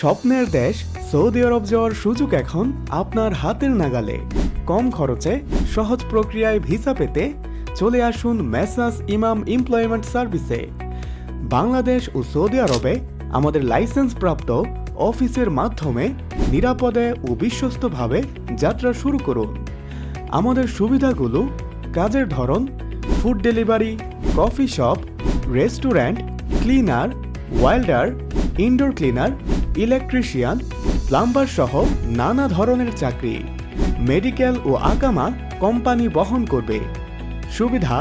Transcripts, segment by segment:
স্বপ্নের দেশ সৌদি আরব যাওয়ার সুযোগ এখন আপনার হাতের নাগালে। কম খরচে সহজ প্রক্রিয়ায় ভিসা পেতে চলে আসুন মেসার্স ইমাম এমপ্লয়মেন্ট সার্ভিসে। বাংলাদেশ ও সৌদি আরবে আমাদের লাইসেন্সপ্রাপ্ত অফিসের মাধ্যমে নিরাপদে ও বিশ্বস্তভাবে যাত্রা শুরু করুন। আমাদের সুবিধাগুলো: কাজের ধরন, food delivery, coffee shop, restaurant, cleaner, welder, indoor cleaner, electrician, plumber সহ নানা ধরনের চাকরি। মেডিকেল ও আকামা কোম্পানি বহন করবে। সুবিধা: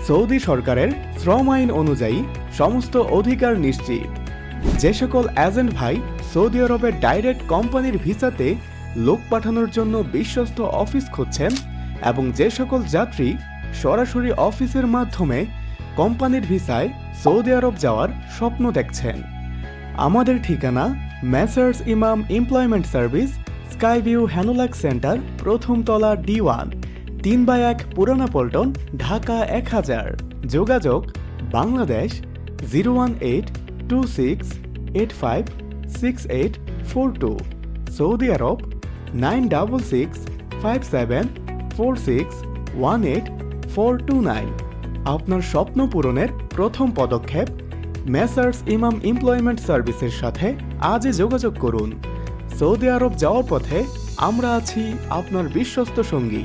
সৌদি সরকারের শ্রম আইন অনুযায়ী সমস্ত অধিকার নিশ্চিত। যে সকল এজেন্ট ভাই সৌদি আরবের ডাইরেক্ট কোম্পানির ভিসাতে লোক পাঠানোর জন্য বিশ্বস্ত অফিস খুঁজছেন এবং যে সকল যাত্রী সরাসরি অফিসের মাধ্যমে কোম্পানির ভিসায় সৌদি আরব যাওয়ার স্বপ্ন দেখছেন, আমাদের ঠিকানা মেসার্স ইমাম এমপ্লয়মেন্ট সার্ভিস, স্কাইভিউ হ্যানোলাক সেন্টার, প্রথম তলা D1, 3/1 পুরানা পল্টন, ঢাকা 1000। যোগাযোগ: বাংলাদেশ 01826856842, সৌদি আরব 9657461849। আপনার স্বপ্ন পূরণের প্রথম পদক্ষেপ মেসার্স ইমাম এমপ্লয়মেন্ট সার্ভিসের সাথে আজই যোগাযোগ করুন। সৌদি আরব যাওয়ার পথে আমরা আছি আপনার বিশ্বস্ত সঙ্গী।